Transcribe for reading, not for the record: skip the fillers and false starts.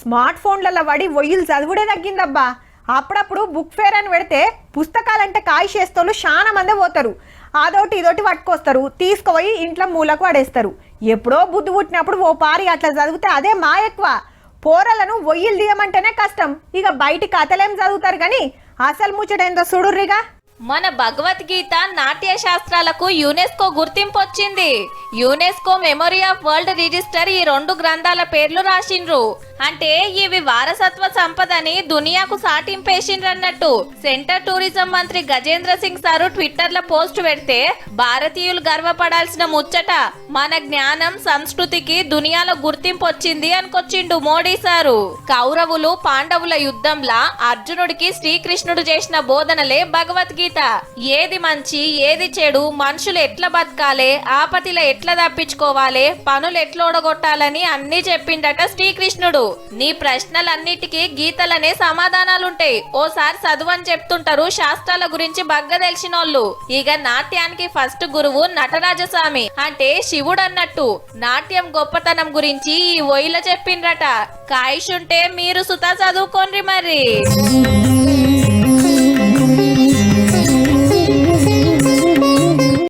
Smart ఫోన్లలో పడి ఒయ్యిలు చదువుడే తగ్గిందబ్బా. అప్పుడప్పుడు బుక్ ఫేర్ అని పెడితే పుస్తకాలంటే కాయిషేస్తోళ్ళు చాలా మందే పోతారు. అదోటి ఇదోటి పట్టుకొస్తారు, తీసుకుపోయి ఇంట్లో మూలకు పడేస్తారు. ఎప్పుడో బుద్ధి పుట్టినప్పుడు ఓ పారి అట్లా చదివితే అదే మా ఎక్కువ. పోరలను ఒయ్యిలు తీయమంటేనే కష్టం, ఇక బయటి కథలేం చదువుతారు కానీ అసలు ముచ్చటేందో చూడుర్రిగా. మన భగవద్గీత నాట్య శాస్త్రాలకు యునెస్కో గుర్తింపు వచ్చింది. UNESCO memory of world register ఈ 2 గ్రంథాల పేర్లు రాసిండ్రు. అంటే ఇవి వారసత్వ సంపదని దునియాకు సాటింపేసిండ్రన్నట్టు. సెంటర్ టూరిజం మంత్రి గజేంద్ర సింగ్ సారు ట్విట్టర్ లో పోస్ట్ పెడితే, భారతీయులు గర్వపడాల్సిన ముచ్చట, మన జ్ఞానం సంస్కృతికి దునియాలో గుర్తింపు వచ్చింది అనుకొచ్చిండు మోడీ సారు. కౌరవులు పాండవుల యుద్ధంలా అర్జునుడికి శ్రీకృష్ణుడు చేసిన బోధనలే భగవద్గీత. ఏది మంచి ఏది చెడు, మనుషులు ఎట్లా బతకాలే, ఆపతిలో ఎట్లా తప్పించుకోవాలి, పనులు ఎట్లా ఓడగొట్టాలని అన్ని చెప్పిండట శ్రీకృష్ణుడు. నీ ప్రశ్నలన్నిటికీ గీతలనే సమాధానాలుంటాయి. ఓసారి చదువు అని చెప్తుంటారు శాస్త్రాల గురించి బగ్గ తెలిసినోళ్ళు. ఇక నాట్యానికి ఫస్ట్ గురువు నటరాజస్వామి, అంటే శివుడు అన్నట్టు. నాట్యం గొప్పతనం గురించి ఈ ఒయిల చెప్పిండ్రట. కాయిషుంటే మీరు సుతా చదువుకోండి మరి.